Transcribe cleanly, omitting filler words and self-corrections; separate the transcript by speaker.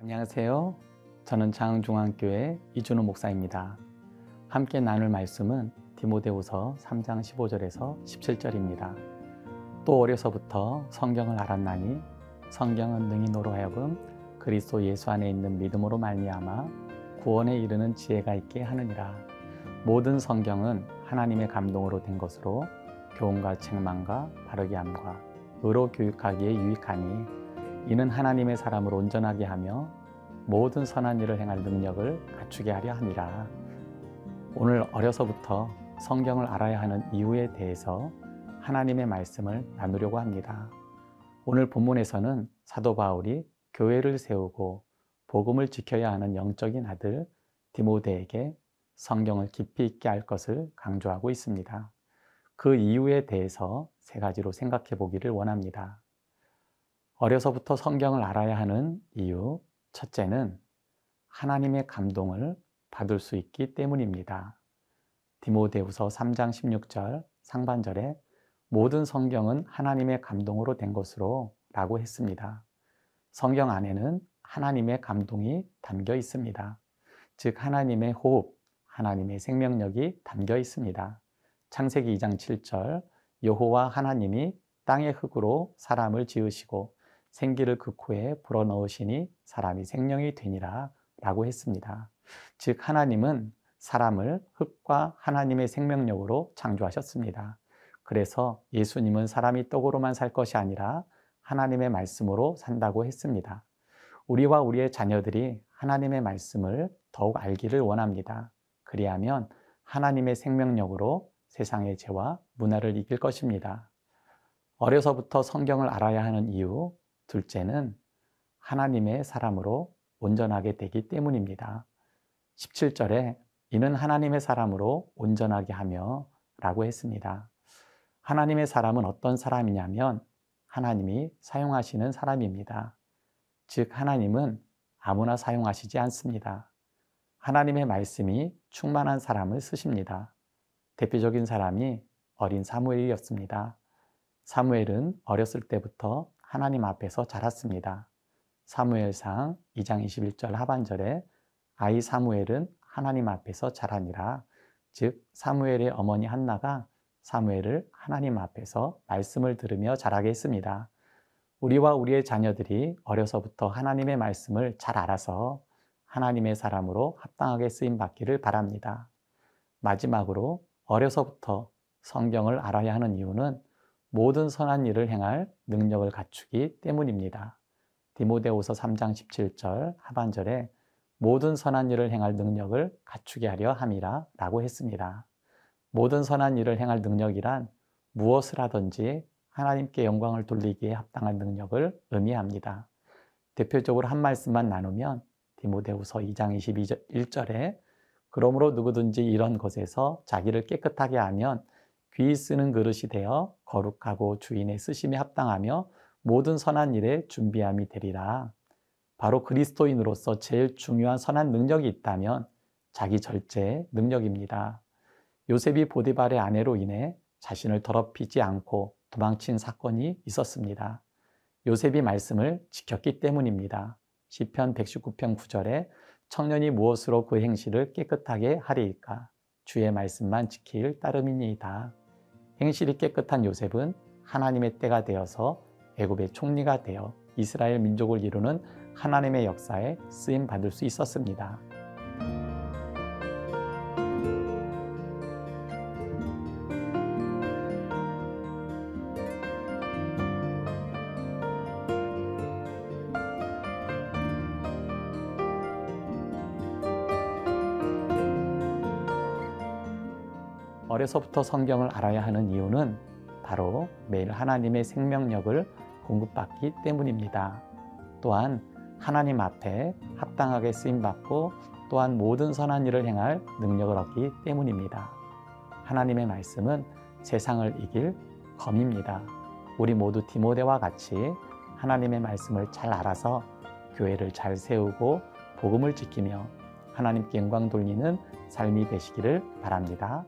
Speaker 1: 안녕하세요. 저는 장흥중앙교회 이준호 목사입니다. 함께 나눌 말씀은 디모데후서 3장 15절에서 17절입니다. 또 어려서부터 성경을 알았나니 성경은 능히 너로 하여금 그리스도 예수 안에 있는 믿음으로 말미암아 구원에 이르는 지혜가 있게 하느니라. 모든 성경은 하나님의 감동으로 된 것으로 교훈과 책망과 바르게 함과 의로 교육하기에 유익하니 이는 하나님의 사람을 온전하게 하며 모든 선한 일을 행할 능력을 갖추게 하려 함이라. 오늘 어려서부터 성경을 알아야 하는 이유에 대해서 하나님의 말씀을 나누려고 합니다. 오늘 본문에서는 사도 바울이 교회를 세우고 복음을 지켜야 하는 영적인 아들 디모데에게 성경을 깊이 있게 알 것을 강조하고 있습니다. 그 이유에 대해서 세 가지로 생각해 보기를 원합니다. 어려서부터 성경을 알아야 하는 이유, 첫째는 하나님의 감동을 받을 수 있기 때문입니다. 디모데후서 3장 16절 상반절에 모든 성경은 하나님의 감동으로 된 것으로 라고 했습니다. 성경 안에는 하나님의 감동이 담겨 있습니다. 즉 하나님의 호흡, 하나님의 생명력이 담겨 있습니다. 창세기 2장 7절 여호와 하나님이 땅의 흙으로 사람을 지으시고 생기를 그 코에 불어넣으시니 사람이 생명이 되니라 라고 했습니다. 즉 하나님은 사람을 흙과 하나님의 생명력으로 창조하셨습니다. 그래서 예수님은 사람이 떡으로만 살 것이 아니라 하나님의 말씀으로 산다고 했습니다. 우리와 우리의 자녀들이 하나님의 말씀을 더욱 알기를 원합니다. 그리하면 하나님의 생명력으로 세상의 죄와 문화를 이길 것입니다. 어려서부터 성경을 알아야 하는 이유, 둘째는 하나님의 사람으로 온전하게 되기 때문입니다. 17절에 이는 하나님의 사람으로 온전하게 하며 라고 했습니다. 하나님의 사람은 어떤 사람이냐면 하나님이 사용하시는 사람입니다. 즉 하나님은 아무나 사용하시지 않습니다. 하나님의 말씀이 충만한 사람을 쓰십니다. 대표적인 사람이 어린 사무엘이었습니다. 사무엘은 어렸을 때부터 하나님 앞에서 자랐습니다. 사무엘상 2장 21절 하반절에 아이 사무엘은 하나님 앞에서 자라니라. 즉 사무엘의 어머니 한나가 사무엘을 하나님 앞에서 말씀을 들으며 자라게 했습니다. 우리와 우리의 자녀들이 어려서부터 하나님의 말씀을 잘 알아서 하나님의 사람으로 합당하게 쓰임 받기를 바랍니다. 마지막으로 어려서부터 성경을 알아야 하는 이유는 모든 선한 일을 행할 능력을 갖추기 때문입니다. 디모데후서 3장 17절 하반절에 모든 선한 일을 행할 능력을 갖추게 하려 함이라 라고 했습니다. 모든 선한 일을 행할 능력이란 무엇을 하든지 하나님께 영광을 돌리기에 합당한 능력을 의미합니다. 대표적으로 한 말씀만 나누면 디모데후서 2장 21절에 그러므로 누구든지 이런 것에서 자기를 깨끗하게 하면 귀 쓰는 그릇이 되어 거룩하고 주인의 쓰심에 합당하며 모든 선한 일에 준비함이 되리라. 바로 그리스도인으로서 제일 중요한 선한 능력이 있다면 자기 절제의 능력입니다. 요셉이 보디발의 아내로 인해 자신을 더럽히지 않고 도망친 사건이 있었습니다. 요셉이 말씀을 지켰기 때문입니다. 시편 119편 9절에 청년이 무엇으로 그 행실을 깨끗하게 하리이까? 주의 말씀만 지킬 따름이니이다. 행실이 깨끗한 요셉은 하나님의 때가 되어서 애굽의 총리가 되어 이스라엘 민족을 이루는 하나님의 역사에 쓰임 받을 수 있었습니다. 어려서부터 성경을 알아야 하는 이유는 바로 매일 하나님의 생명력을 공급받기 때문입니다. 또한 하나님 앞에 합당하게 쓰임받고 또한 모든 선한 일을 행할 능력을 얻기 때문입니다. 하나님의 말씀은 세상을 이길 검입니다. 우리 모두 디모데와 같이 하나님의 말씀을 잘 알아서 교회를 잘 세우고 복음을 지키며 하나님께 영광 돌리는 삶이 되시기를 바랍니다.